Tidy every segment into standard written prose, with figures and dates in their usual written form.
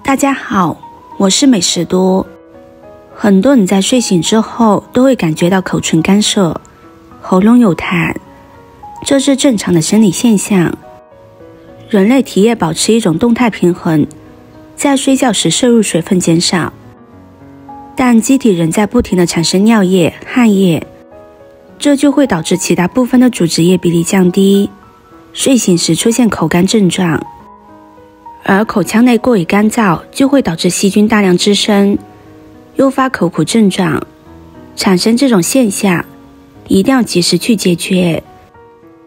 大家好，我是美食多。很多人在睡醒之后都会感觉到口唇干涩、喉咙有痰，这是正常的生理现象。人类体液保持一种动态平衡，在睡觉时摄入水分减少，但机体仍在不停地产生尿液、汗液，这就会导致其他部分的组织液比例降低，睡醒时出现口干症状。而口腔内过于干燥，就会导致细菌大量滋生，诱发口苦症状。产生这种现象，一定要及时去解决。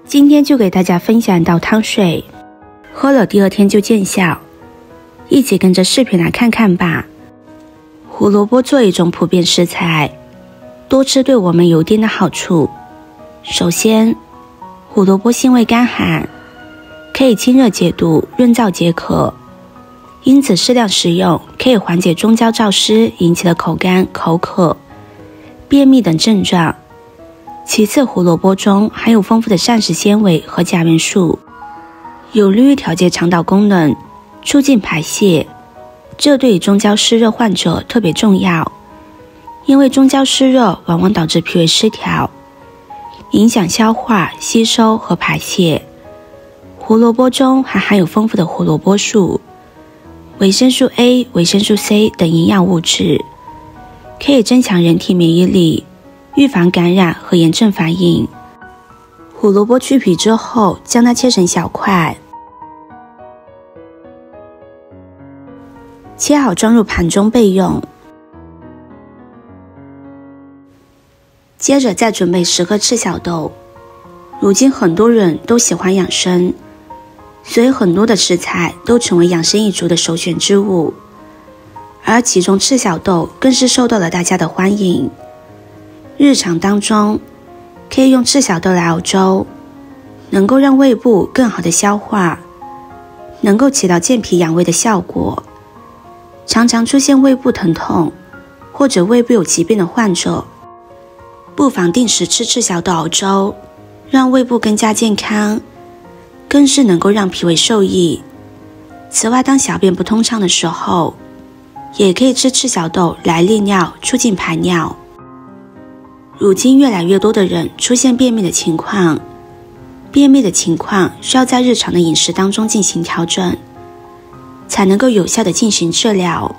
今天就给大家分享一道汤水，喝了第二天就见效，一起跟着视频来看看吧。胡萝卜作为一种普遍食材，多吃对我们有一定的好处。首先，胡萝卜性味甘寒，可以清热解毒、润燥解渴，因此适量食用可以缓解中焦燥湿引起的口干、口渴、便秘等症状。其次，胡萝卜中含有丰富的膳食纤维和钾元素，有利于调节肠道功能，促进排泄，这对于中焦湿热患者特别重要，因为中焦湿热往往导致脾胃失调，影响消化、吸收和排泄。胡萝卜中还含有丰富的胡萝卜素、维生素 A、维生素 C 等营养物质，可以增强人体免疫力，预防感染和炎症反应。胡萝卜去皮之后，将它切成小块，切好装入盘中备用。接着再准备10颗赤小豆。如今很多人都喜欢养生，所以很多的食材都成为养生一族的首选之物，而其中赤小豆更是受到了大家的欢迎。日常当中可以用赤小豆来熬粥，能够让胃部更好的消化，能够起到健脾养胃的效果。常常出现胃部疼痛或者胃部有疾病的患者，不妨定时吃赤小豆熬粥，让胃部更加健康，更是能够让脾胃受益。此外，当小便不通畅的时候，也可以吃赤小豆来利尿，促进排尿。如今越来越多的人出现便秘的情况，需要在日常的饮食当中进行调整，才能够有效的进行治疗。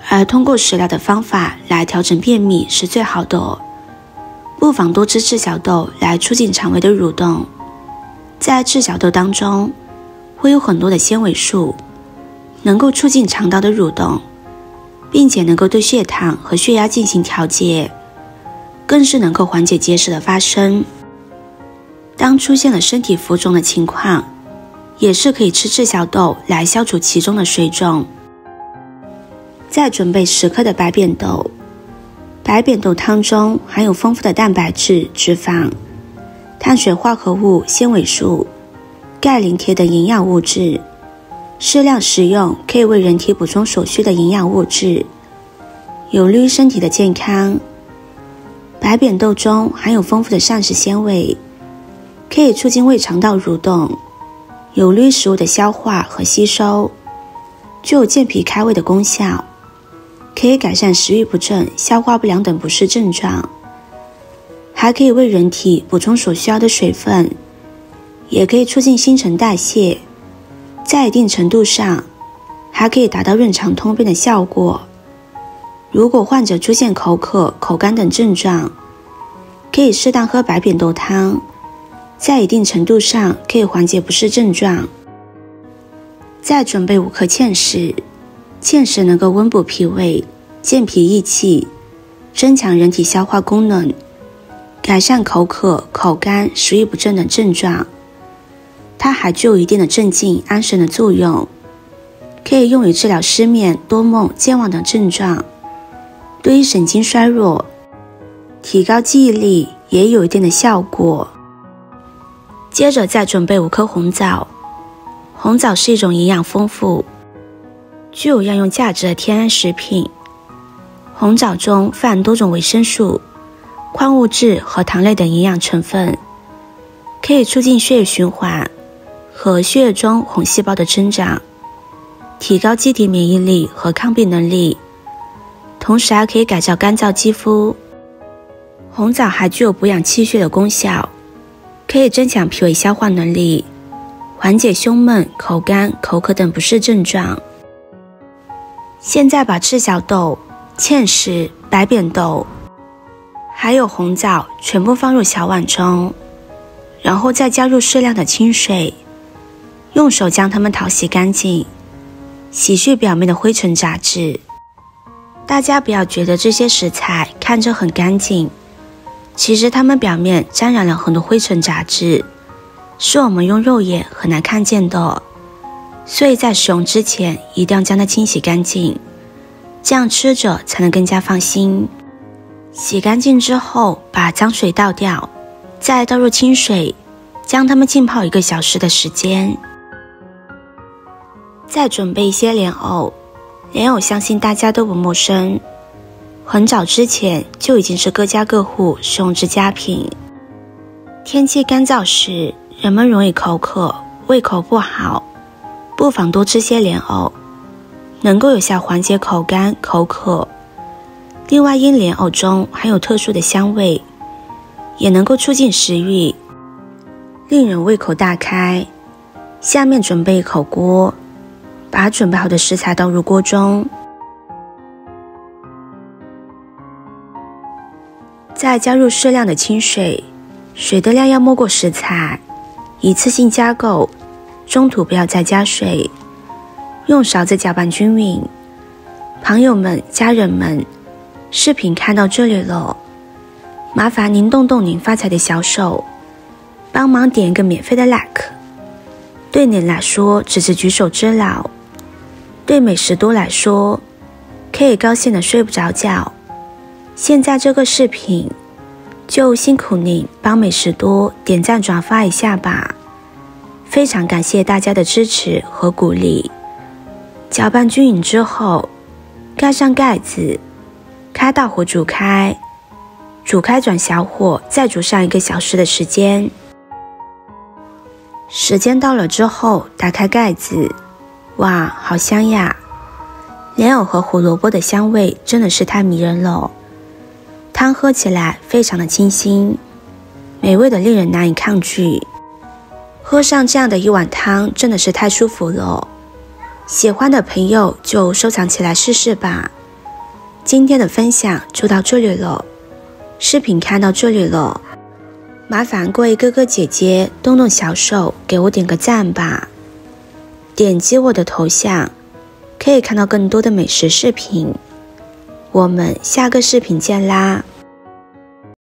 而通过食疗的方法来调整便秘是最好的，不妨多吃赤小豆来促进肠胃的蠕动。在赤小豆当中会有很多的纤维素，能够促进肠道的蠕动，并且能够对血糖和血压进行调节，更是能够缓解结石的发生。当出现了身体浮肿的情况，也是可以吃赤小豆来消除其中的水肿。再准备10颗的白扁豆。白扁豆汤中含有丰富的蛋白质、脂肪、碳水化合物、纤维素、钙、磷、铁等营养物质，适量食用可以为人体补充所需的营养物质，有利于身体的健康。白扁豆中含有丰富的膳食纤维，可以促进胃肠道蠕动，有利于食物的消化和吸收，具有健脾开胃的功效，可以改善食欲不振、消化不良等不适症状，还可以为人体补充所需要的水分，也可以促进新陈代谢，在一定程度上还可以达到润肠通便的效果。如果患者出现口渴、口干等症状，可以适当喝白扁豆汤，在一定程度上可以缓解不适症状。再准备5颗芡实。芡实能够温补脾胃、健脾益气，增强人体消化功能，改善口渴、口干、食欲不振等症状。它还具有一定的镇静、安神的作用，可以用于治疗失眠、多梦、健忘等症状。对于神经衰弱、提高记忆力也有一定的效果。接着再准备5颗红枣。红枣是一种营养丰富、具有药用价值的天然食品。红枣中富含多种维生素、矿物质和糖类等营养成分，可以促进血液循环和血液中红细胞的增长，提高机体免疫力和抗病能力，同时还可以改造干燥肌肤。红枣还具有补养气血的功效，可以增强脾胃消化能力，缓解胸闷、口干、口渴等不适症状。现在把赤小豆、芡实、白扁豆还有红枣全部放入小碗中，然后再加入适量的清水，用手将它们淘洗干净，洗去表面的灰尘杂质。大家不要觉得这些食材看着很干净，其实它们表面沾染了很多灰尘杂质，是我们用肉眼很难看见的，所以在使用之前一定要将它清洗干净，这样吃着才能更加放心。洗干净之后，把脏水倒掉，再倒入清水，将它们浸泡1个小时的时间。再准备一些莲藕，莲藕相信大家都不陌生，很早之前就已经是各家各户使用之佳品。天气干燥时，人们容易口渴，胃口不好，不妨多吃些莲藕，能够有效缓解口干、口渴。另外，因莲藕中含有特殊的香味，也能够促进食欲，令人胃口大开。下面准备一口锅，把准备好的食材倒入锅中，再加入适量的清水，水的量要没过食材，一次性加够，中途不要再加水，用勺子搅拌均匀。朋友们、家人们，视频看到这里了，麻烦您动动您发财的小手，帮忙点一个免费的 like。 对您来说只是举手之劳，对美食多来说可以高兴的睡不着觉。现在这个视频就辛苦您帮美食多点赞转发一下吧，非常感谢大家的支持和鼓励。搅拌均匀之后，盖上盖子，开大火煮开，煮开转小火，再煮上1个小时的时间。时间到了之后，打开盖子，哇，好香呀！莲藕和胡萝卜的香味真的是太迷人了，汤喝起来非常的清新，美味的令人难以抗拒。喝上这样的一碗汤真的是太舒服了，喜欢的朋友就收藏起来试试吧。今天的分享就到这里了，视频看到这里了，麻烦各位哥哥姐姐动动小手给我点个赞吧，点击我的头像可以看到更多的美食视频。我们下个视频见啦！